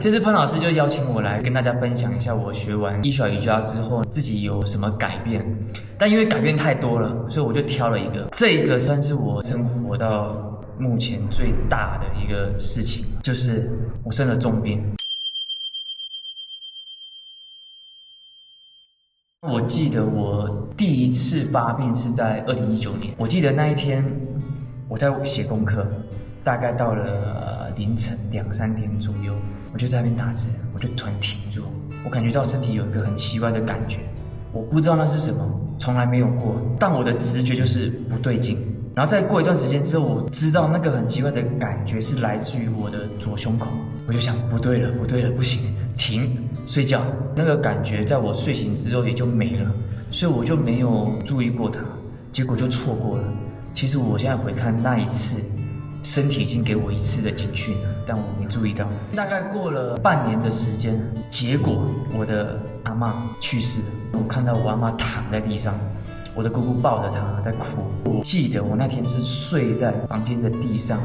这次潘老师就邀请我来跟大家分享一下我学完医学瑜伽之后自己有什么改变。但因为改变太多了，所以我就挑了一个，这一个算是我生活到目前最大的一个事情，就是我生了重病。我记得我第一次发病是在2019年，我记得那一天我在写功课，大概到了凌晨2、3点左右，我就在那边打字，我就突然停住，我感觉到身体有一个很奇怪的感觉，我不知道那是什么，从来没有过，但我的直觉就是不对劲。然后再过一段时间之后，我知道那个很奇怪的感觉是来自于我的左胸口，我就想不对了，不行，停，睡觉。那个感觉在我睡醒之后也就没了，所以我就没有注意过它，结果就错过了。其实我现在回看那一次，身体已经给我一次的警讯了，但我没注意到。大概过了半年的时间，结果我的阿嬷去世了。我看到我阿嬷躺在地上，我的姑姑抱着她在哭。我记得我那天是睡在房间的地上，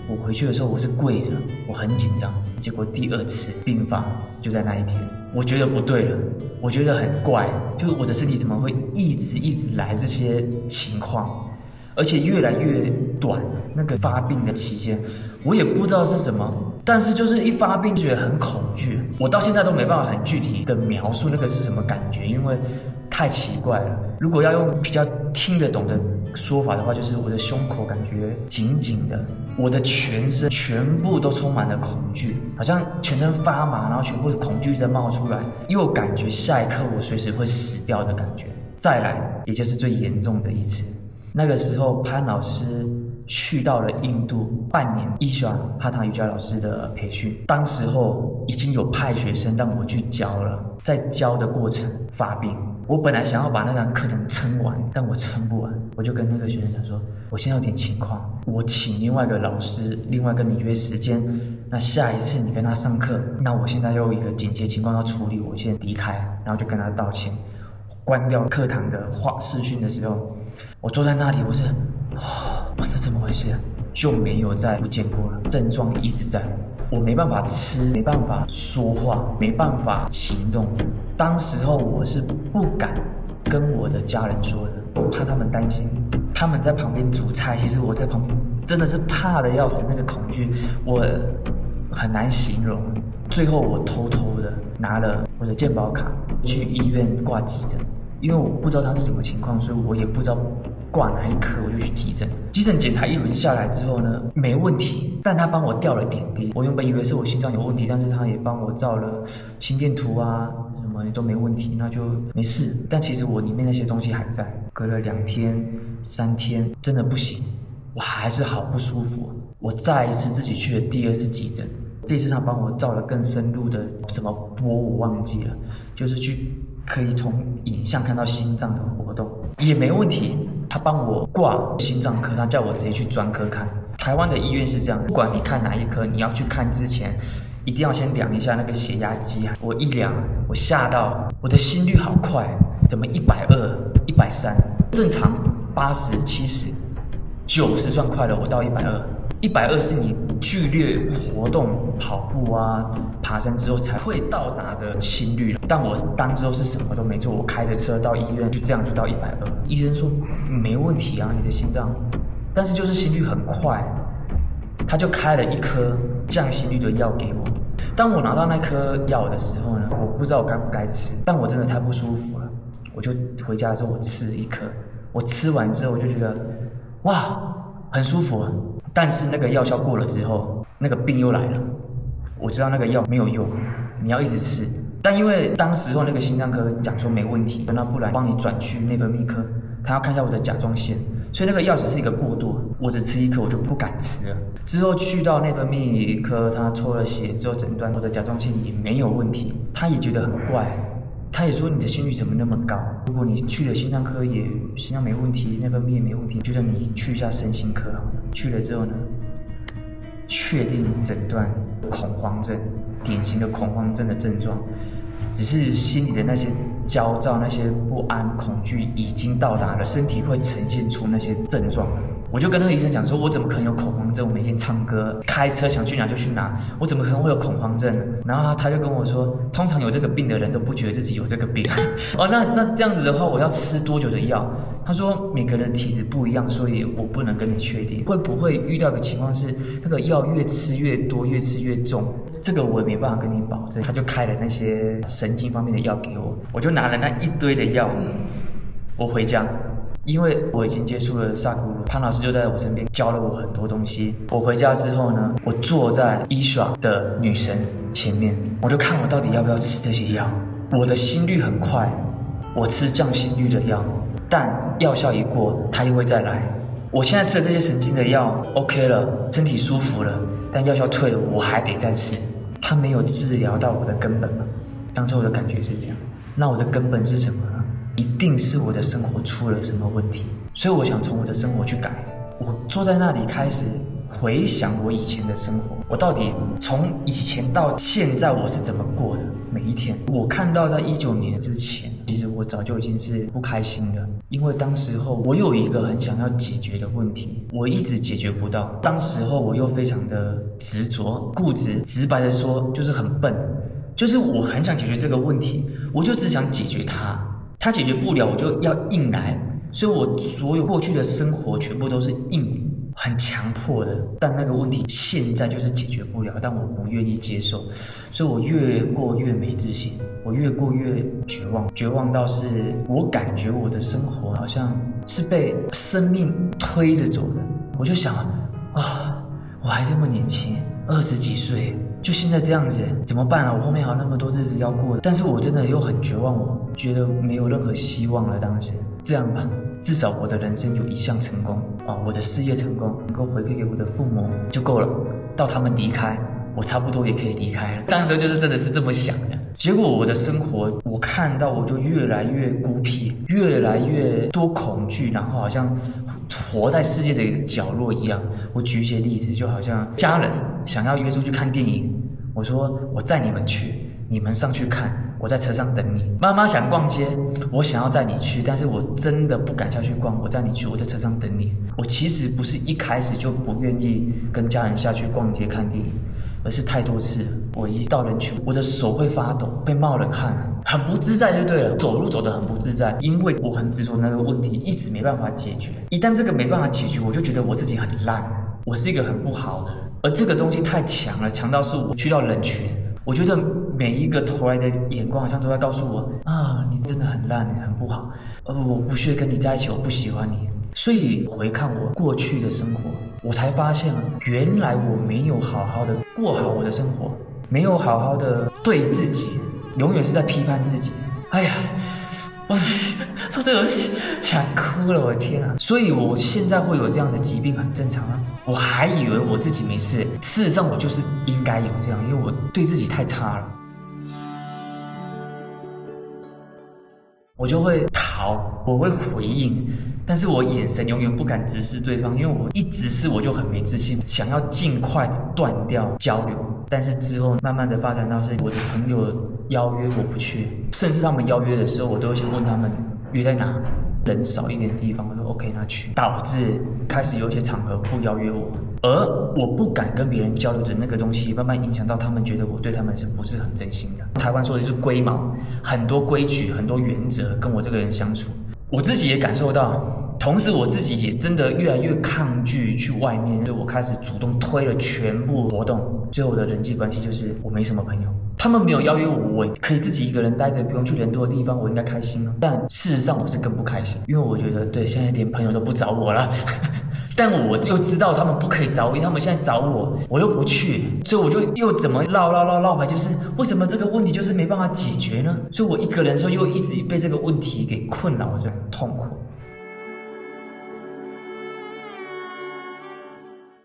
我回去的时候我是跪着，我很紧张。结果第2次病发就在那一天，我觉得不对了，我觉得很怪，就是我的身体怎么会一直来这些情况，而且越来越短。那个发病的期间，我也不知道是什么，但是就是一发病就觉得很恐惧。我到现在都没办法很具体的描述那个是什么感觉，因为太奇怪了。如果要用比较听得懂的说法的话，就是我的胸口感觉紧紧的，我的全身全部都充满了恐惧，好像全身发麻，然后全部的恐惧在冒出来，又感觉下一刻我随时会死掉的感觉。再来，也就是最严重的一次，那个时候潘老师去到了印度半年伊莎哈塔瑜伽老师的培训，当时候已经有派学生让我去教了，在教的过程发病。我本来想要把那堂课程撑完，但我撑不完，我就跟那个学生讲说，我现在有点情况，我请另外一个老师，另外跟你约时间，那下一次你跟他上课，那我现在又有一个紧急情况要处理，我先离开，然后就跟他道歉。关掉课堂的视讯的时候，我坐在那里，我这怎么回事啊？就没有再不见过了，症状一直在，我没办法吃，没办法说话，没办法行动。当时候我是不敢跟我的家人说的，我怕他们担心，他们在旁边煮菜，其实我在旁边真的是怕的要死，那个恐惧我很难形容。最后我偷偷的拿了我的健保卡去医院挂急诊，因为我不知道他是什么情况，所以我也不知道挂哪一科，我就去急诊。急诊检查一轮下来之后呢，没问题，但他帮我吊了点滴。我原本以为是我心脏有问题，但是他也帮我照了心电图啊，什么都没问题，那就没事。但其实我里面那些东西还在。隔了2天、3天，真的不行，我还是好不舒服。我再一次自己去了第2次急诊。这次他帮我照了更深入的什么波我忘记了，就是可以从影像看到心脏的活动，也没问题。他帮我挂心脏科，他叫我直接去专科看。台湾的医院是这样，不管你看哪一科，你要去看之前一定要先量一下那个血压机。我一量，我吓到，我的心率好快，怎么120、130，正常80、70、90算快了，我到120是你剧烈活动、跑步啊、爬山之后才会到达的心率。但我当之后是什么都没做，我开着车到医院，就这样就到120。医生说没问题啊，你的心脏，但是就是心率很快，他就开了1颗降心率的药给我。当我拿到那颗药的时候呢，我不知道我该不该吃，但我真的太不舒服了，我就回家的时候我吃了1颗。我吃完之后我就觉得哇，很舒服啊。但是那个药效过了之后，那个病又来了。我知道那个药没有用，你要一直吃。但因为当时候那个心脏科讲说没问题，那不然帮你转去内分泌科，他要看一下我的甲状腺，所以那个药只是一个过渡。我只吃1颗，我就不敢吃了。之后去到内分泌科，他抽了血之后诊断我的甲状腺也没有问题，他也觉得很怪。他也说你的心率怎么那么高？如果你去了心脏科也心脏没问题，内分泌也没问题，觉得你去一下身心科好了。去了之后呢，确定诊断恐慌症，典型的恐慌症的症状，只是心里的那些焦躁、那些不安、恐惧已经到达了，身体会呈现出那些症状了。我就跟那个医生讲说，我怎么可能有恐慌症？我每天唱歌、开车想去哪就去哪，我怎么可能会有恐慌症呢？然后他就跟我说，通常有这个病的人都不觉得自己有这个病。哦，那这样子的话，我要吃多久的药？他说每个人体质不一样，所以我不能跟你确定。会不会遇到个情况是，那个药越吃越多，越吃越重？这个我也没办法跟你保证。他就开了那些神经方面的药给我，我就拿了那一堆的药，我回家。因为我已经接触了萨古鲁，潘老师就在我身边教了我很多东西。我回家之后呢，我坐在伊耍的女神前面，我就看我到底要不要吃这些药。我的心率很快，我吃降心率的药，但药效一过，它又会再来。我现在吃了这些神经的药 ，OK 了，身体舒服了，但药效退了，我还得再吃。它没有治疗到我的根本嘛？当时我的感觉是这样。那我的根本是什么呢？一定是我的生活出了什么问题，所以我想从我的生活去改。我坐在那里开始回想我以前的生活，我到底从以前到现在我是怎么过的每一天。我看到在19年之前，其实我早就已经是不开心的，因为当时候我有一个很想要解决的问题，我一直解决不到。当时候我又非常的执着、固执，直白的说就是很笨，就是我很想解决这个问题，我就只想解决它。他解决不了，我就要硬来，所以我所有过去的生活全部都是硬，很强迫的。但那个问题现在就是解决不了，但我不愿意接受，所以我越过越没自信，我越过越绝望，绝望到是我感觉我的生活好像是被生命推着走的。我就想啊，我还这么年轻，20几岁。就现在这样子怎么办啊？我后面还有那么多日子要过，但是我真的又很绝望，我觉得没有任何希望了。当时这样吧，至少我的人生有一项成功啊，我的事业成功，能够回馈给我的父母就够了。到他们离开，我差不多也可以离开了。当时就是真的是这么想的。结果我的生活，我看到我就越来越孤僻，越来越多恐惧，然后好像活在世界的一个角落一样。我举一些例子，就好像家人想要约出去看电影，我说我载你们去，你们上去看，我在车上等你。妈妈想逛街，我想要载你去，但是我真的不敢下去逛，我载你去，我在车上等你。我其实不是一开始就不愿意跟家人下去逛街看电影，而是太多次了，我一到人群，我的手会发抖，会冒冷汗，很不自在就对了，走路走得很不自在，因为我很执着那个问题，一直没办法解决。一旦这个没办法解决，我就觉得我自己很烂，我是一个很不好的人，而这个东西太强了，强到是我去到人群，我觉得每一个投来的眼光好像都在告诉我啊，你真的很烂，很不好，我不屑跟你在一起，我不喜欢你。所以回看我过去的生活，我才发现原来我没有好好的过好我的生活，没有好好的对自己，永远是在批判自己。哎呀，我说这个想哭了，我的天啊！所以我现在会有这样的疾病很正常啊，我还以为我自己没事，事实上我就是应该有这样，因为我对自己太差了。我就会逃，我会回应，但是我眼神永远不敢直视对方，因为我一直视我就很没自信，想要尽快的断掉交流。但是之后慢慢的发展到是我的朋友邀约我不去，甚至他们邀约的时候，我都会先问他们约在哪，人少一点的地方，我说 OK 那去，导致开始有一些场合不邀约我，而我不敢跟别人交流的那个东西，慢慢影响到他们觉得我对他们是不是很真心的。台湾说的就是龟毛，很多规矩，很多原则跟我这个人相处，我自己也感受到，同时我自己也真的越来越抗拒去外面，所以我开始主动推了全部活动。最后我的人际关系就是我没什么朋友，他们没有邀约我，我可以自己一个人待着，不用去人多的地方，我应该开心啊。但事实上我是更不开心，因为我觉得对，现在连朋友都不找我了但我又知道他们不可以找我，他们现在找我，我又不去，所以我就又怎么绕回，就是为什么这个问题就是没办法解决呢？所以我一个人的时候又一直被这个问题给困扰着，痛苦。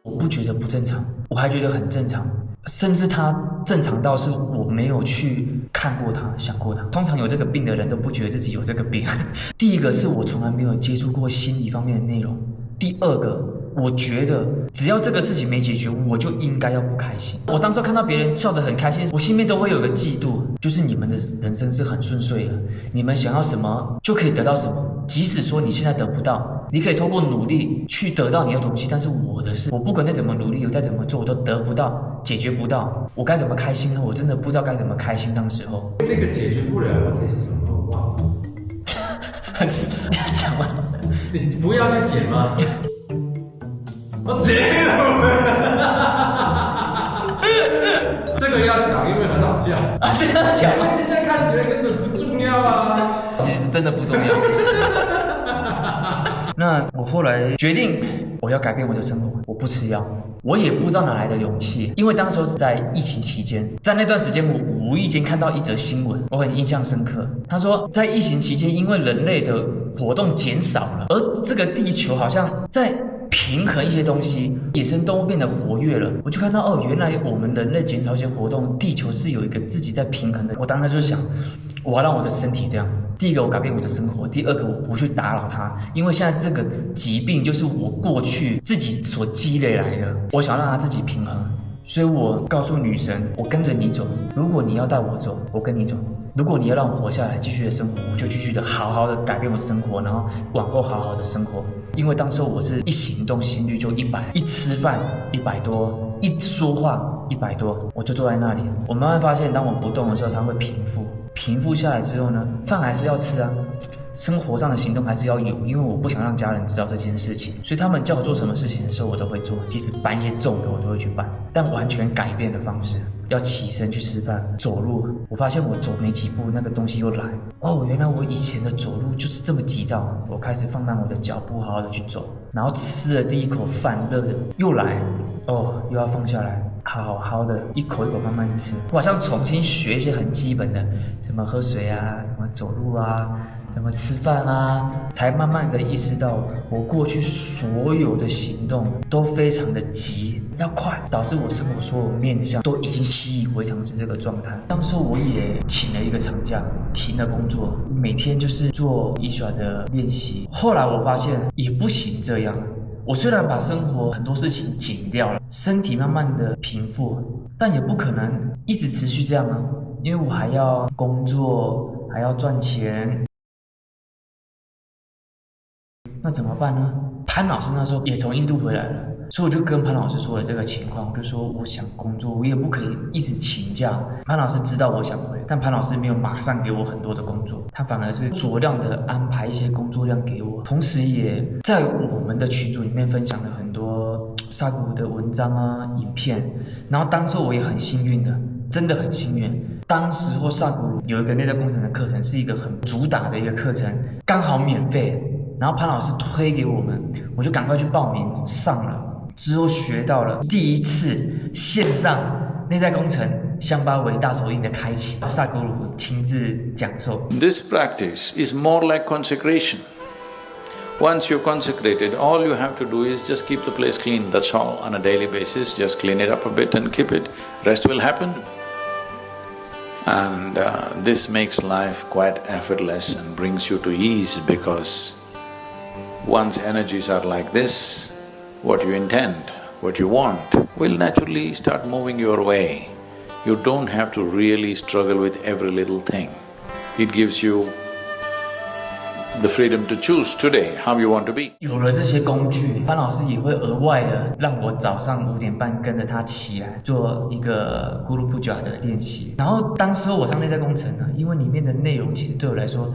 我不觉得不正常，我还觉得很正常，甚至他正常到是我没有去看过他，想过他。通常有这个病的人都不觉得自己有这个病。第一个是我从来没有接触过心理方面的内容，第二个我觉得只要这个事情没解决，我就应该要不开心。我当时看到别人笑得很开心，我心里面都会有个嫉妒，就是你们的人生是很顺遂的，你们想要什么就可以得到什么，即使说你现在得不到，你可以通过努力去得到你的东西，但是我的是，我不管再怎么努力，我再怎么做，我都得不到，解决不到，我该怎么开心呢？我真的不知道该怎么开心。当时候那个解决不了的问题是什么？我忘了。你要讲吗？你不要去剪吗？我剪了。这个要讲，因为很好笑啊，这个要讲吗？现在看起来根本不重要啊。其实真的不重要。那我后来决定，我要改变我的生活，我不吃药。我也不知道哪来的勇气，因为当时是在疫情期间，在那段时间我无意间看到一则新闻，我很印象深刻。他说，在疫情期间，因为人类的活动减少了，而这个地球好像在平衡一些东西，野生动物变得活跃了。我就看到原来我们人类减少一些活动，地球是有一个自己在平衡的。我当时就想，我要让我的身体这样。第一个，我改变我的生活；第二个，我不去打扰它，因为现在这个疾病就是我过去自己所积累来的，我想让它自己平衡。所以我告诉女神，我跟着你走。如果你要带我走，我跟你走；如果你要让我活下来，继续的生活，我就继续的好好的改变我的生活，然后往后好好的生活。因为当时我是一行动心率就100，一吃饭100多，一说话100多，我就坐在那里。我慢慢发现，当我不动的时候，它会平复。平复下来之后呢，饭还是要吃啊，生活上的行动还是要有，因为我不想让家人知道这件事情，所以他们叫我做什么事情的时候，我都会做，即使搬一些重的，我都会去搬，但完全改变的方式。要起身去吃饭，走路，我发现我走没几步，那个东西又来。原来我以前的走路就是这么急躁。我开始放慢我的脚步，好好的去走，然后吃了第一口饭，热的又来，又要放下来，好好的一口一口慢慢吃。我好像重新学一些很基本的，怎么喝水啊，怎么走路啊，怎么吃饭啊，才慢慢的意识到，我过去所有的行动都非常的急，要快，导致我生活所有面向都已经习以为常是这个状态。当时我也请了一个长假，停了工作，每天就是做伊耍的练习。后来我发现也不行这样。我虽然把生活很多事情减掉了，身体慢慢的平复，但也不可能一直持续这样啊，因为我还要工作，还要赚钱。那怎么办呢？潘老师那时候也从印度回来了，所以我就跟潘老师说了这个情况，我就说我想工作，我也不可以一直请假。潘老师知道我想回，但潘老师没有马上给我很多的工作，他反而是酌量的安排一些工作量给我，同时也在我们的群组里面分享了很多萨古鲁的文章啊、影片。然后当时我也很幸运的，真的很幸运。当时候萨古鲁有一个内在工程的课程，是一个很主打的一个课程，刚好免费。然后潘老师推给我们，我就赶快去报名上了。之后学到了第一次线上内在工程香巴维大手印的开启，萨古鲁亲自讲授。This practice is more like consecration. Once you're consecrated, all you have to do is just keep the place clean, that's all. On a daily basis, just clean it up a bit and keep it. Rest will happen. And this makes life quite effortless and brings you to ease, because once energies are like this, what you intend, what you want, will naturally start moving your way. You don't have to really struggle with every little thing. It gives you the freedom to choose today how you want to be. 有了这些工具，潘老师也会额外的让我早上5点半跟着他起来做一个咕噜布甲的练习。然后当时我上内在工程呢，因为里面的内容其实对我来说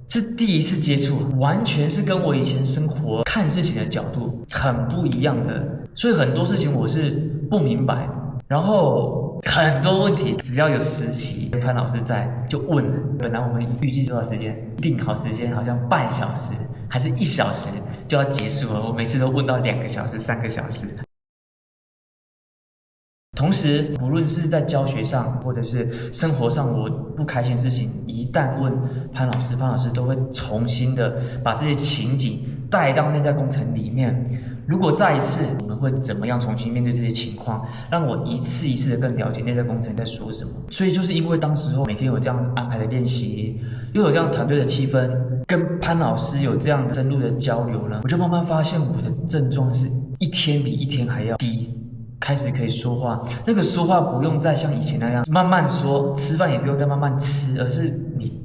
是第一次接触，完全是跟我以前生活看事情的角度很不一样的，所以很多事情我是不明白，然后很多问题只要有时期潘老师在就问了。本来我们预计多少时间，定好时间好像半小时还是1小时就要结束了，我每次都问到2个小时、3个小时。同时，无论是在教学上或者是生活上我不开心的事情，一旦问潘老师，潘老师都会重新的把这些情景带到内在工程里面。如果再一次，我们会怎么样重新面对这些情况，让我一次一次的更了解内在工程在说什么。所以就是因为当时候每天有这样安排的练习，又有这样团队的气氛，跟潘老师有这样深入的交流呢，我就慢慢发现我的症状是一天比一天还要低。开始可以说话，那个说话不用再像以前那样慢慢说，吃饭也不用再慢慢吃，而是你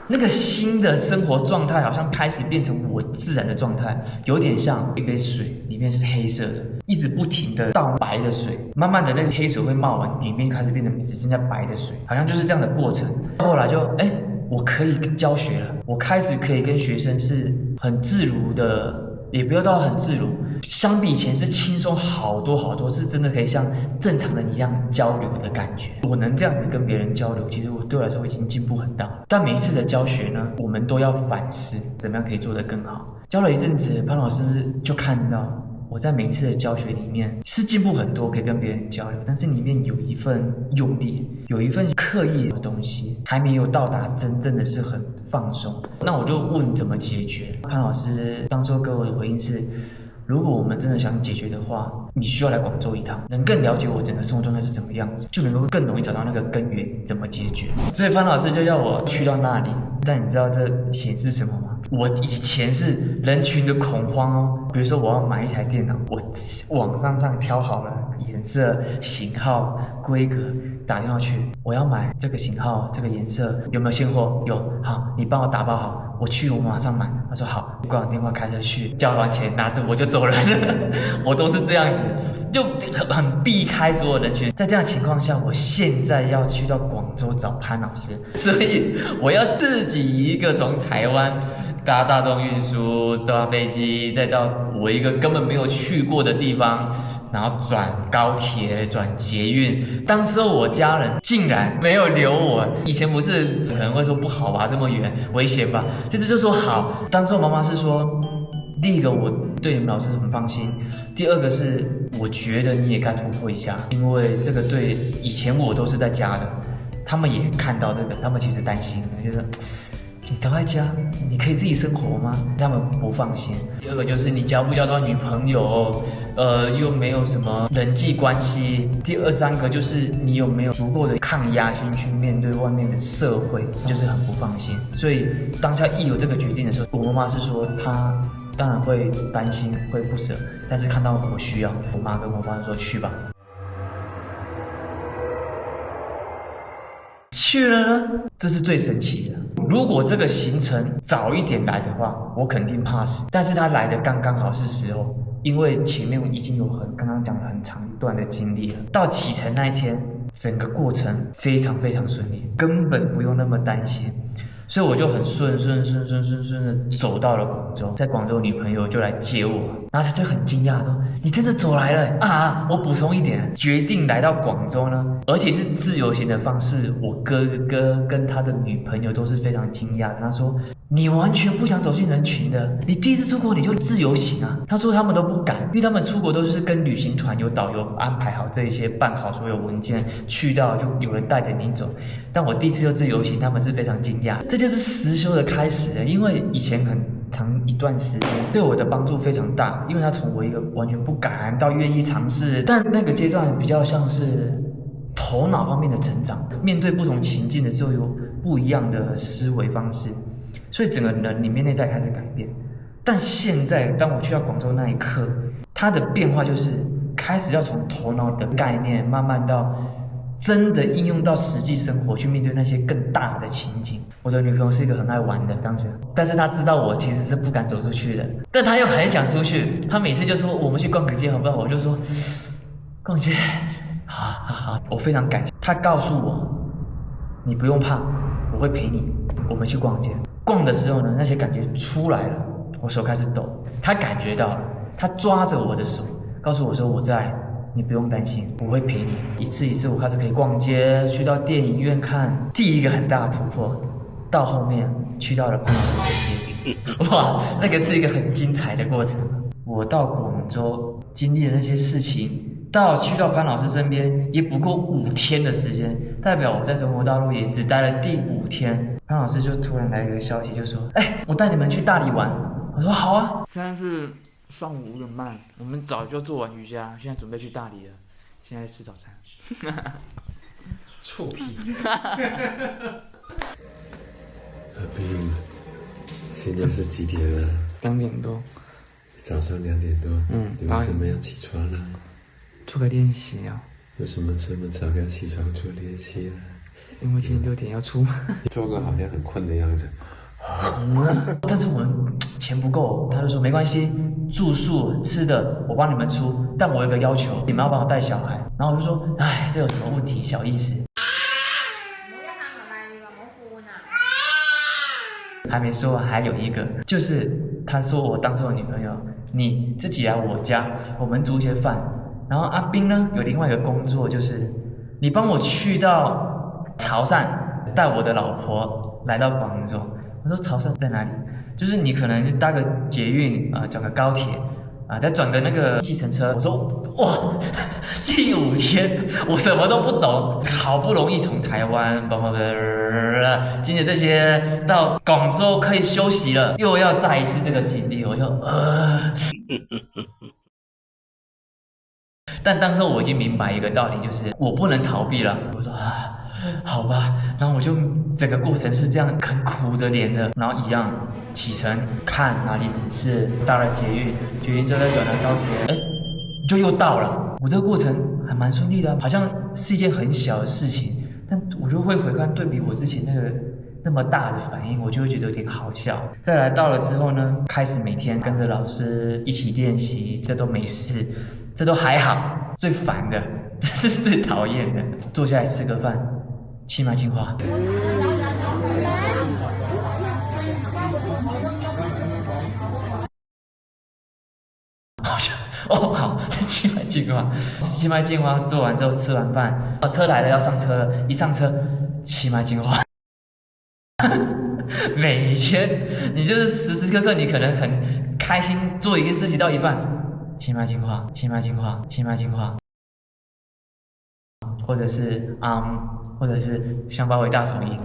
那个新的生活状态好像开始变成我自然的状态，有点像一杯水里面是黑色的，一直不停的倒白的水，慢慢的那个黑水会冒完，里面开始变成只剩下白的水，好像就是这样的过程。后来就我可以教学了，我开始可以跟学生是很自如的，也不要到很自如，相比以前是轻松好多好多，是真的可以像正常人一样交流的感觉。我能这样子跟别人交流，其实对我来说已经进步很大了。但每一次的教学呢，我们都要反思，怎么样可以做得更好。教了一阵子，潘老师就看到我在每一次的教学里面是进步很多，可以跟别人交流，但是里面有一份用力，有一份刻意的东西，还没有到达真正的是很放松。那我就问怎么解决？潘老师当时给我的回应是，如果我们真的想解决的话，你需要来广州一趟，能更了解我整个生活状态是怎么样子，就能够更容易找到那个根源怎么解决。所以潘老师就要我去到那里，但你知道这显示什么吗？我以前是人群的恐慌哦，比如说我要买一台电脑，我网上挑好了颜色、型号、规格，打电话去，我要买这个型号、这个颜色，有没有现货？有，好，你帮我打包好，我去，我马上买。他说好，挂完电话开车去，交完钱拿着我就走人了。我都是这样子，就很避开所有人群。在这样的情况下，我现在要去到广州找潘老师，所以我要自己一个从台湾搭大众运输，坐飞机，再到我一个根本没有去过的地方，然后转高铁、转捷运。当时候我家人竟然没有留我，以前不是可能会说不好吧，这么远危险吧，这次就说好。当时我妈妈是说，第一个我对你们老师很放心，第二个是我觉得你也该突破一下，因为这个对以前我都是在家的，他们也看到这个，他们其实担心，就是你都在家，你可以自己生活吗？他们不放心。第二个就是你交不交到女朋友，又没有什么人际关系。第三个就是你有没有足够的抗压性去面对外面的社会，就是很不放心。所以当下一有这个决定的时候，我妈妈是说她当然会担心，会不舍，但是看到我需要，我妈跟我爸说去吧。去了呢，这是最神奇的。如果这个行程早一点来的话，我肯定怕死。但是他来的刚刚好是时候，因为前面已经有刚刚讲的很长一段的经历了。到启程那一天，整个过程非常非常顺利，根本不用那么担心。所以我就很顺的走到了广州，在广州女朋友就来接我，然后她就很惊讶说：“你真的走来了啊！”我补充一点，决定来到广州呢，而且是自由行的方式。我哥哥跟他的女朋友都是非常惊讶，他说：“你完全不想走进人群的，你第一次出国你就自由行啊？”他说他们都不敢，因为他们出国都是跟旅行团有导游安排好这一些，办好所有文件，去到就有人带着你走。但我第一次就自由行，他们是非常惊讶。这就是实修的开始，因为以前很长一段时间对我的帮助非常大，因为他从我一个完全不敢到愿意尝试，但那个阶段比较像是头脑方面的成长，面对不同情境的时候有不一样的思维方式，所以整个人里面内在开始改变。但现在当我去到广州那一刻，它的变化就是开始要从头脑的概念慢慢到真的应用到实际生活，去面对那些更大的情景。我的女朋友是一个很爱玩的当时，但是她知道我其实是不敢走出去的，但她又很想出去。她每次就说我们去逛个街好不好？我就说逛街，好，我非常感谢。她告诉我你不用怕，我会陪你，我们去逛街。逛的时候呢，那些感觉出来了，我手开始抖，她感觉到了，她抓着我的手，告诉我说我在。你不用担心，我会陪你。一次一次，我开始可以逛街，去到电影院看。第一个很大的突破，到后面去到了潘老师身边，哇，那个是一个很精彩的过程。我到广州经历的那些事情，去到潘老师身边，也不过5天的时间，代表我在中国大陆也只待了第5天。潘老师就突然来了一个消息，就说：“我带你们去大理玩。”我说：“好啊。”现在是上午5点半，我们早就做完瑜伽，现在准备去大理了。现在吃早餐。臭屁！毕竟现在是几点了？2点多。早上2点多。你为什么要起床呢？做个练习啊。为什么这么早要起床做练习啊？因为今天6点要出门。做个好像很困的样子。但是我们钱不够，他就说没关系，住宿吃的我帮你们出，但我有个要求，你们要帮我带小孩。然后我就说，哎，这有什么问题？小意思。还没说，还有一个，就是他说我当做女朋友，你自己来我家，我们煮一些饭。然后阿斌呢有另外一个工作，就是你帮我去到潮汕，带我的老婆来到广州。我说潮汕在哪里？就是你可能搭个捷运转个高铁再转个那个计程车。我说哇，第5天我什么都不懂，好不容易从台湾经历这些到广州可以休息了，又要再一次这个经历，我就但当时我已经明白一个道理，就是我不能逃避了。我说好吧，然后我就整个过程是这样，很苦着脸的，然后一样启程，看哪里指示，搭了捷运之后再转了高铁，就又到了。我这个过程还蛮顺利的，好像是一件很小的事情，但我就会回看对比我之前那么大的反应，我就会觉得有点好笑。再来到了之后呢，开始每天跟着老师一起练习，这都没事，这都还好。最烦的，这是最讨厌的，坐下来吃个饭，气脉净化。好，气脉净化，气脉净化做完之后吃完饭，车来了要上车了，一上车气脉净化。每天你就是时时刻刻你可能很开心做一个事情到一半，气脉净化，气脉净化，气脉净化，或者是或者是香包围大手印。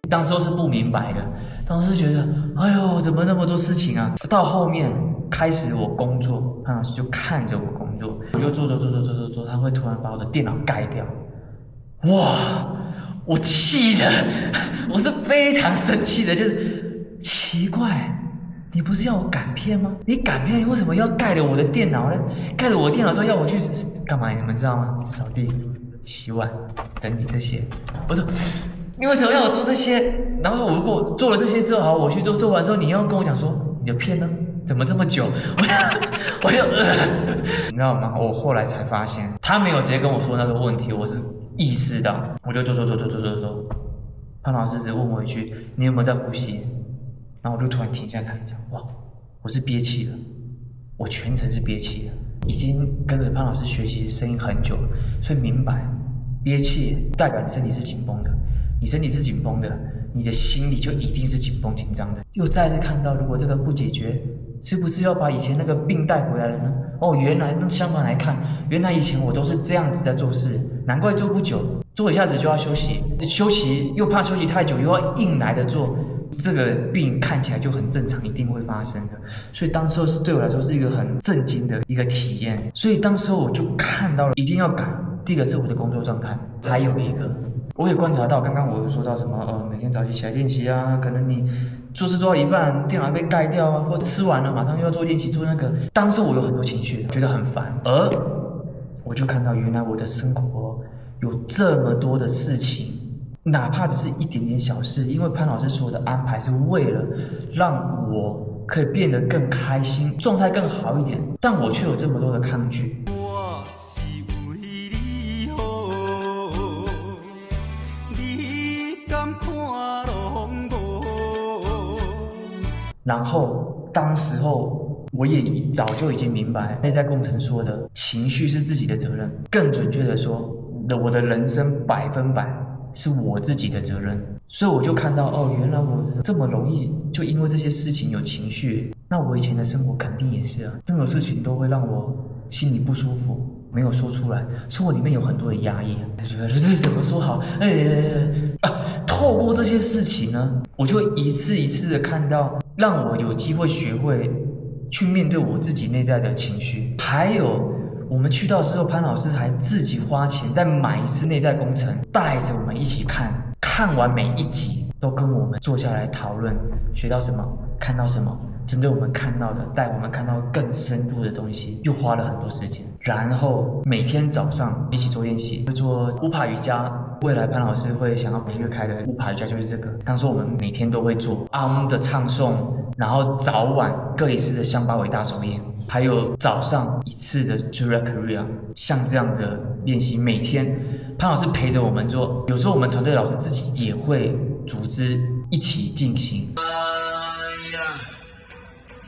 当时是不明白的，当时觉得，哎呦，怎么那么多事情啊？到后面开始我工作，潘老师就看着我工作，我就做，他会突然把我的电脑盖掉，哇！我气的，我是非常生气的，就是奇怪，你不是要我赶片吗？你赶片，你为什么要盖着我的电脑呢？盖着我的电脑之后要我去干嘛？你们知道吗？扫地、洗碗、整理这些。我说。你为什么要我做这些？然后我如果做了这些之后，好，我去做完之后，你要跟我讲说你的片呢？怎么这么久？我就你知道吗？我后来才发现，他没有直接跟我说那个问题，我是意识到，我就做。潘老师只问我一句：“你有没有在呼吸？”然后我就突然停下看一下，哇，我是憋气了，我全程是憋气的，已经跟着潘老师学习声音很久了，所以明白憋气代表你身体是紧绷的。你身体是紧绷的，你的心里就一定是紧绷紧张的。又再次看到，如果这个不解决，是不是要把以前那个病带回来了呢？原来那相反来看，原来以前我都是这样子在做事，难怪做不久，做一下子就要休息，休息又怕休息太久，又要硬来的做，这个病看起来就很正常，一定会发生的。所以当时候是对我来说是一个很震惊的一个体验。所以当时候我就看到了，一定要改。第一个是我的工作状态，还有一个。我也观察到，刚刚我有说到什么每天早起起来练习啊，可能你做事做到一半，电脑被盖掉啊，或吃完了马上又要做练习做那个。当时我有很多情绪，觉得很烦，而我就看到原来我的生活有这么多的事情，哪怕只是一点点小事，因为潘老师所有的安排是为了让我可以变得更开心，状态更好一点，但我却有这么多的抗拒。敢看落风然后当时候我也早就已经明白，内在工程说的情绪是自己的责任，更准确的说，我的人生100%是我自己的责任。所以我就看到哦，原来我这么容易就因为这些事情有情绪，那我以前的生活肯定也是啊，任何事情都会让我心里不舒服，没有说出来，生活里面有很多的压抑。这怎么说好？透过这些事情呢，我就一次一次的看到，让我有机会学会去面对我自己内在的情绪。还有我们去到之后，潘老师还自己花钱再买一次内在工程，带着我们一起看，看完每一集都跟我们坐下来讨论，学到什么，看到什么，针对我们看到的，带我们看到更深度的东西，又花了很多时间。然后每天早上一起做练习，会做乌帕瑜伽。未来潘老师会想要每月开的乌帕瑜伽就是这个。当时我们每天都会做的唱诵，然后早晚各一次的香巴韦大手印，还有早上一次的 Surya Kriya， 像这样的练习，每天潘老师陪着我们做。有时候我们团队老师自己也会组织一起进行。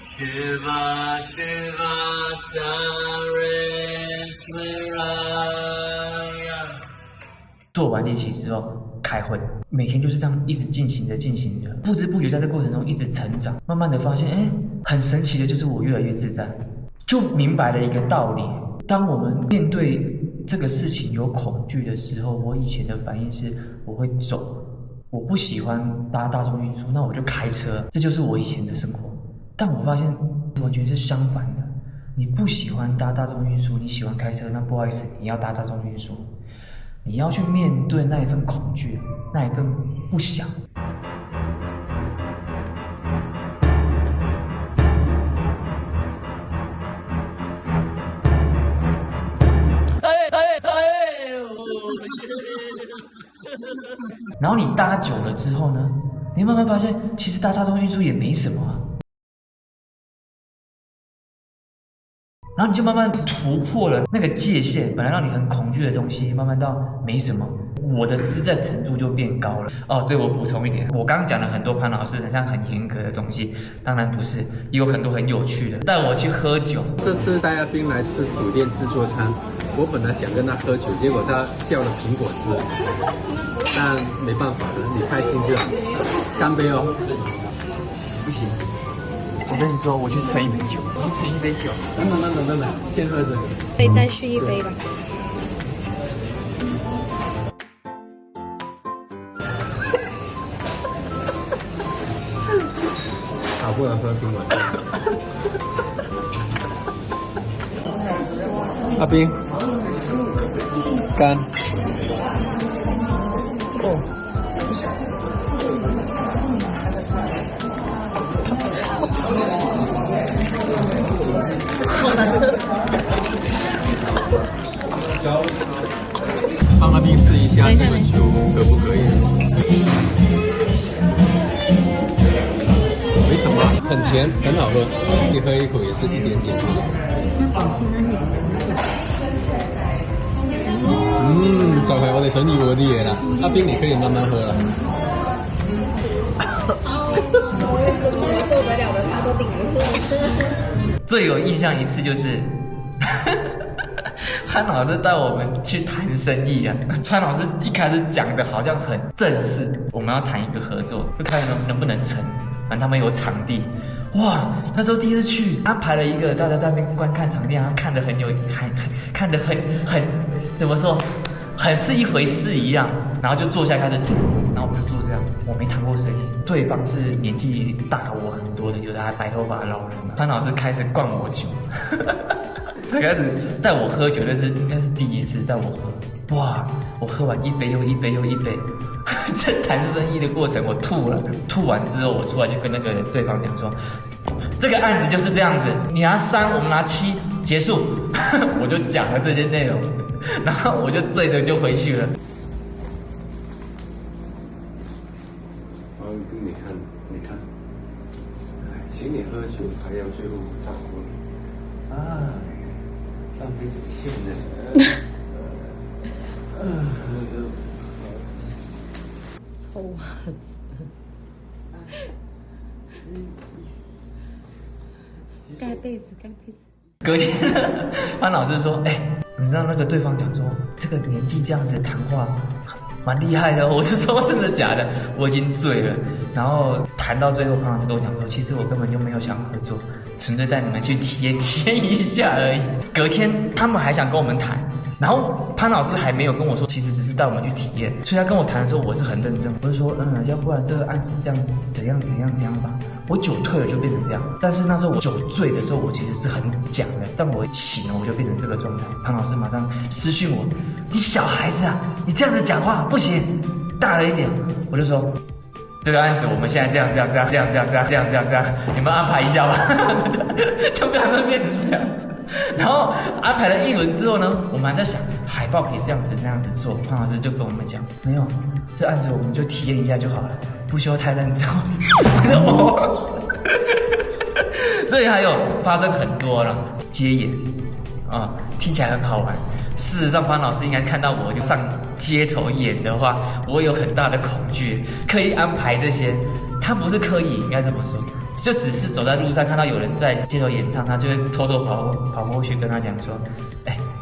Shiva Shiva Saraswaraya。 做完练习之后开会，每天就是这样一直进行着，不知不觉在这过程中一直成长，慢慢的发现，很神奇的就是我越来越自在，就明白了一个道理：当我们面对这个事情有恐惧的时候，我以前的反应是我会走，我不喜欢搭大众运输，那我就开车，这就是我以前的生活。但我发现完全是相反的，你不喜欢搭大众运输，你喜欢开车，那不好意思，你要搭大众运输，你要去面对那一份恐惧，那一份不想。然后你搭久了之后呢，你慢慢发现，其实搭大众运输也没什么啊。然后你就慢慢突破了那个界限，本来让你很恐惧的东西，慢慢到没什么，我的自在程度就变高了。哦，对，我补充一点，我刚刚讲了很多潘老师很像很严格的东西，当然不是，也有很多很有趣的。带我去喝酒，这次带阿斌来吃酒店自助餐，我本来想跟他喝酒，结果他叫了苹果汁，但没办法了，你开心就好，干杯哦！不行。我跟你说，我去盛一杯酒，我去盛一杯酒。等等，先喝这个。可以再续一杯吧。好不能喝苹果汁。阿斌，干。哦。帮阿斌试一下这个酒可不可以？没什么，很甜，很好喝，你喝一口也是一点点。就係我哋想要嗰啲嘢啦。阿斌，你可以慢慢喝啦。我受得了的，他都顶不住。最有印象一次就是潘老师带我们去谈生意啊。潘老师一开始讲的好像很正式，我们要谈一个合作，就看能不能成。反正他们有场地，哇！那时候第一次去，安排了一个大家在那边观看场地，然后看得很怎么说，很是一回事一样。然后就坐下开始谈，然后我们就做这样。我没谈过生意，对方是年纪大我很多的，有的还白头发的老人。潘老师开始灌我酒，他开始带我喝酒，应该是第一次带我喝。哇！我喝完一杯又一杯又一杯，这谈生意的过程我吐了。吐完之后，我出来就跟那个对方讲说，这个案子就是这样子，你拿3，我们拿7，结束。我就讲了这些内容，然后我就醉着就回去了。你看，请你喝酒还要最后照顾你啊，上辈子欠的。臭袜子。盖被子，盖被子。隔天，潘老师说：“你知道那个对方讲说，这个年纪这样子谈话，蛮厉害的。”我就说：“真的假的？”我已经醉了。然后谈到最后，潘老师跟我讲说：“其实我根本就没有想合作，纯粹带你们去体验一下而已。”隔天他们还想跟我们谈。然后潘老师还没有跟我说，其实只是带我们去体验，所以他跟我谈的时候，我是很认真，我就说，要不然这个案子这样怎样吧。我酒退了就变成这样，但是那时候我酒醉的时候，我其实是很讲的，但我醒了我就变成这个状态。潘老师马上私讯我，你小孩子啊，你这样子讲话不行，大了一点。我就说，这个案子我们现在这样，你们安排一下吧，就不然会变成这样子。然后安排了一轮之后呢，我们还在想海报可以这样子那样子做。潘老师就跟我们讲，没有，这案子我们就体验一下就好了，不需要太认真。所以还有发生很多了接演啊，听起来很好玩。事实上，潘老师应该看到我就上街头演的话，我有很大的恐惧，刻意安排这些，他不是刻意，应该这么说。就只是走在路上看到有人在街头演唱，他就会偷偷跑过去跟他讲说，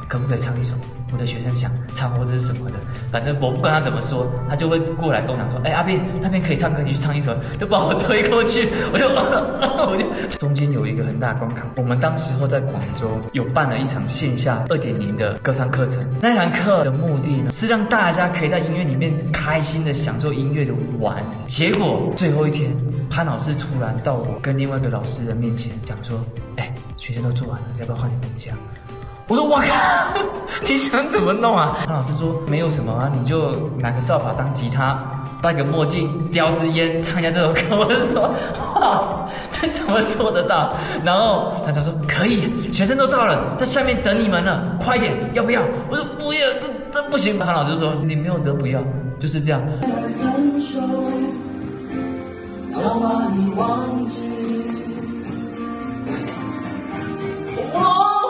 可不可以唱一首我的学生想唱或者是什么的，反正我不管他怎么说，他就会过来跟我讲说，阿斌那边可以唱歌，你去唱一首，就把我推过去，我就中间有一个很大的关卡，我们当时候在广州有办了一场线下2.0的歌唱课程，那堂课的目的呢是让大家可以在音乐里面开心的享受音乐的玩，结果最后一天，潘老师突然到我跟另外一个老师的面前讲说，学生都做完了，要不要换你们一下？我说我靠，你想怎么弄啊？潘老师说没有什么啊，你就拿个扫把当吉他，戴个墨镜，叼支烟，唱一下这首歌。我就说哇，这怎么做得到？然后他就说可以，学生都到了，在下面等你们了，快点，要不要？我说不要，这不行。潘老师说你没有得不要，就是这样。要把你忘记，我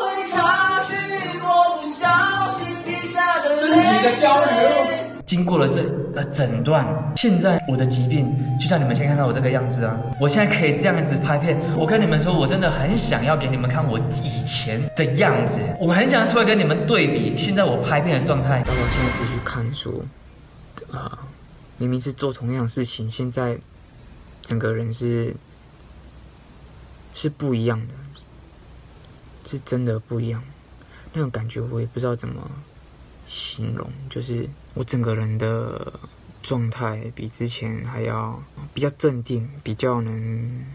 会擦去我不小心滴下的泪。经过了这整段，现在我的疾病就像你们现在看到我这个样子啊，我现在可以这样子拍片。我跟你们说，我真的很想要给你们看我以前的样子，我很想出来跟你们对比现在我拍片的状态。当我现在仔细看说，明明是做同样的事情，现在整个人是不一样的，是真的不一样。那种感觉我也不知道怎么形容，就是我整个人的状态比之前还要比较镇定，比较能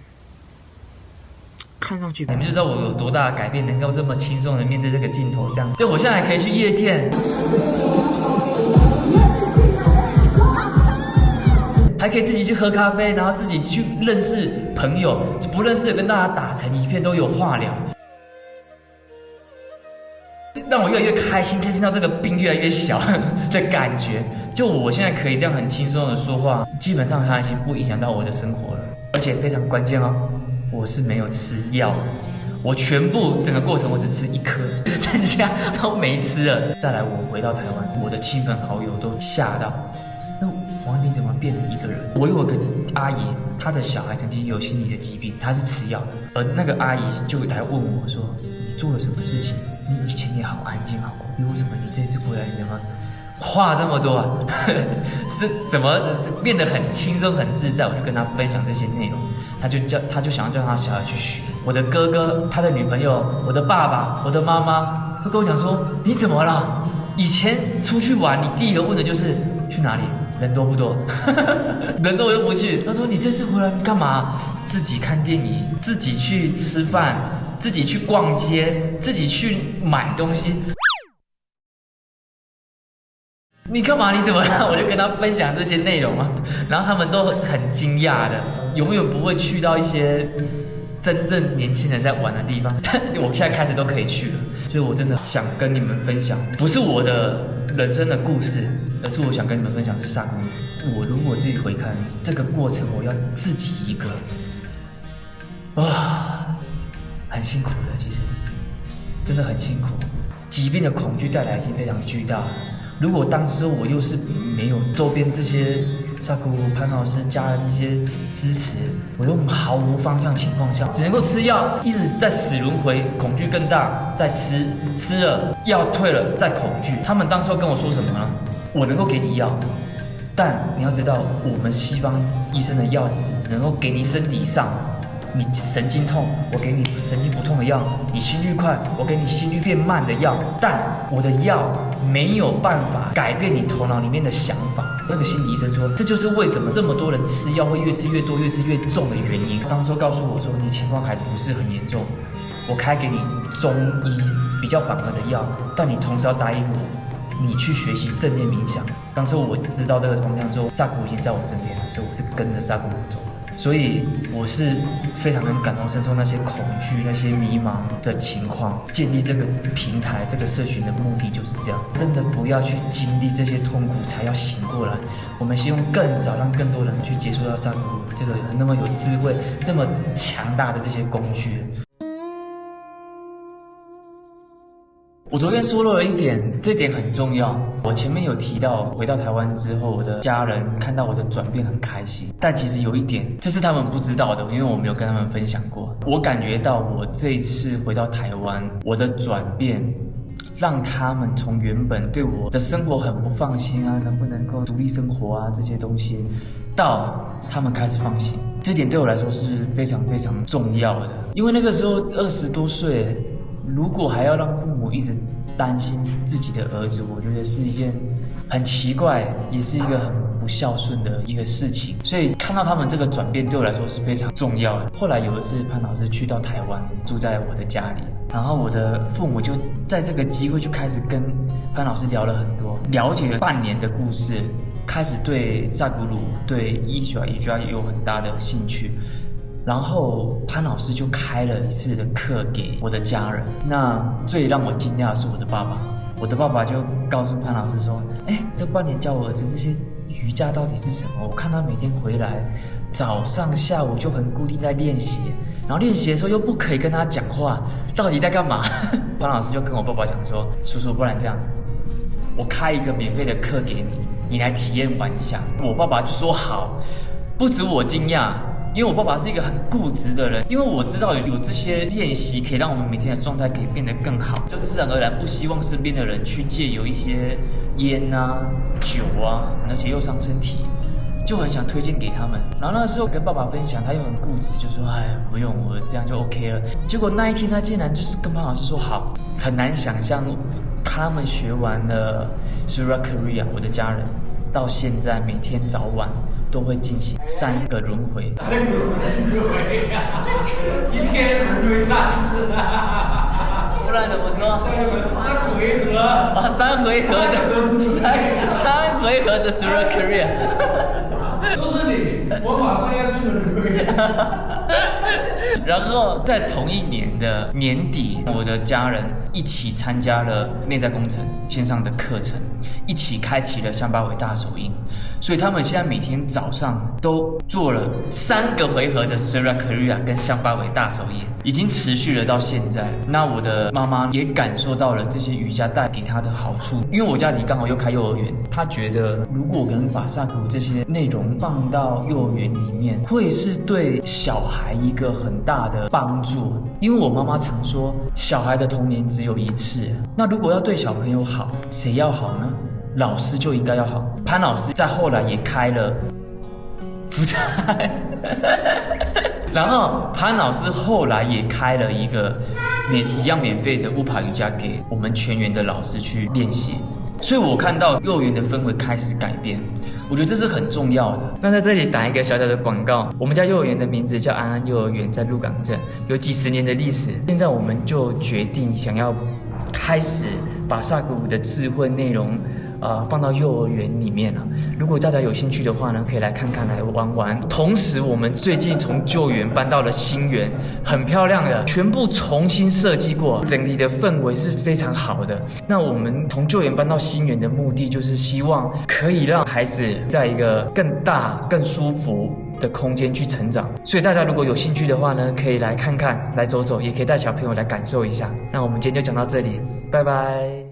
看上去，你们就知道我有多大的改变，能够这么轻松的面对这个镜头，这样。对，我现在还可以去夜店，还可以自己去喝咖啡，然后自己去认识朋友，不认识的跟大家打成一片，都有话聊。让我越来越开心，开心到这个病越来越小的感觉。就我现在可以这样很轻松的说话，基本上它已经不影响到我的生活了。而且非常关键哦，我是没有吃药的，我全部整个过程我只吃1颗，剩下都没吃了。再来我回到台湾，我的亲朋好友都吓到，那黄斌怎么变了一个人？我有个阿姨，她的小孩曾经有心理的疾病，她是吃药的，而那个阿姨就来问我说：“你做了什么事情？你以前也好安静好过，为什么你这次回来你怎么话这么多啊？这怎么变得很轻松很自在？”我就跟她分享这些内容，她就想要叫她小孩去学。我的哥哥、他的女朋友、我的爸爸、我的妈妈都跟我讲说：“你怎么了？以前出去玩，你第一个问的就是去哪里？人多不多？人多我又不去。”他说：“你这次回来你干嘛？自己看电影，自己去吃饭，自己去逛街，自己去买东西。你干嘛？你怎么了？”我就跟他分享这些内容啊，然后他们都很惊讶的，永远不会去到一些真正年轻人在玩的地方，但我现在开始都可以去了。所以我真的想跟你们分享，不是我的人生的故事，而是我想跟你们分享是萨公路。我如果自己回看这个过程，我要自己一个，很辛苦的，其实真的很辛苦。疾病的恐惧带来已经非常巨大了。如果当时我又是没有周边这些萨古鲁、潘老师家人这些支持，我用毫无方向的情况下，只能够吃药，一直在死轮回，恐惧更大，再吃了药退了，再恐惧。他们当时跟我说什么呢？我能够给你药，但你要知道，我们西方医生的药只能够给你身体上。你神经痛，我给你神经不痛的药；你心率快，我给你心率变慢的药。但我的药没有办法改变你头脑里面的想法。那个心理医生说，这就是为什么这么多人吃药会越吃越多、越吃越重的原因。当时告诉我说，你情况还不是很严重，我开给你中医比较缓和的药，但你同时要答应我，你去学习正念冥想。当时我知道这个方向之后，萨古鲁已经在我身边了，所以我是跟着萨古鲁走。所以我是非常能感同身受那些恐惧、那些迷茫的情况。建立这个平台、这个社群的目的就是这样，真的不要去经历这些痛苦才要醒过来。我们希望更早让更多人去接触到萨古鲁这个那么有智慧、这么强大的这些工具。我昨天说了一点，这点很重要。我前面有提到，回到台湾之后，我的家人看到我的转变很开心。但其实有一点，这是他们不知道的，因为我没有跟他们分享过。我感觉到我这一次回到台湾，我的转变让他们从原本对我的生活很不放心啊，能不能够独立生活啊这些东西，到他们开始放心。这点对我来说是非常非常重要的，因为那个时候20多岁。如果还要让父母一直担心自己的儿子，我觉得是一件很奇怪，也是一个很不孝顺的一个事情。所以看到他们这个转变，对我来说是非常重要的。后来有一次，潘老师去到台湾，住在我的家里，然后我的父母就在这个机会就开始跟潘老师聊了很多，了解了半年的故事，开始对萨古鲁、对伊爪有很大的兴趣。然后潘老师就开了一次的课给我的家人。那最让我惊讶的是我的爸爸，我的爸爸就告诉潘老师说：“这半年教我儿子这些瑜伽到底是什么？我看他每天回来，早上下午就很固定在练习，然后练习的时候又不可以跟他讲话，到底在干嘛？”潘老师就跟我爸爸讲说：“叔叔，不然这样，我开一个免费的课给你，你来体验玩一下。”我爸爸就说好。不止我惊讶。因为我爸爸是一个很固执的人，因为我知道有这些练习可以让我们每天的状态可以变得更好，就自然而然不希望身边的人去借由一些烟啊、酒啊，而且又伤身体，就很想推荐给他们。然后那时候跟爸爸分享，他又很固执，就说：“不用，我这样就 OK 了。”结果那一天他竟然就是跟潘老师说好，很难想象他们学完了 Surya Kriya， 我的家人到现在每天早晚都会进行3个轮回。3个轮回啊！一天轮回3次啊！不然怎么说3回合啊？3回合的3回合的 Surya Kriya， 都是你，我马上要去轮回。然后在同一年的年底，我的家人一起参加了内在工程线上的课程，一起开启了香巴韦大手印，所以他们现在每天早上都做了3个回合的 Surya Kriya 跟香巴韦大手印，已经持续了到现在。那我的妈妈也感受到了这些瑜伽带给她的好处，因为我家里刚好又开幼儿园，她觉得如果我能把萨古鲁这些内容放到幼儿园里面，会是对小孩一个很大的帮助。因为我妈妈常说，小孩的童年只有一次，那如果要对小朋友好，谁要好呢？老师就应该要好。潘老师在后来也开了福彩，然后潘老师后来也开了一个一样免费的乌帕瑜伽给我们全员的老师去练习。所以我看到幼儿园的氛围开始改变，我觉得这是很重要的。那在这里打一个小小的广告，我们家幼儿园的名字叫安安幼儿园，在鹿港镇，有几十年的历史。现在我们就决定想要开始把萨古鲁的智慧内容放到幼儿园里面了。如果大家有兴趣的话呢，可以来看看，来玩玩。同时我们最近从旧园搬到了新园，很漂亮的，全部重新设计过，整体的氛围是非常好的。那我们从旧园搬到新园的目的，就是希望可以让孩子在一个更大更舒服的空间去成长。所以大家如果有兴趣的话呢，可以来看看，来走走，也可以带小朋友来感受一下。那我们今天就讲到这里，拜拜。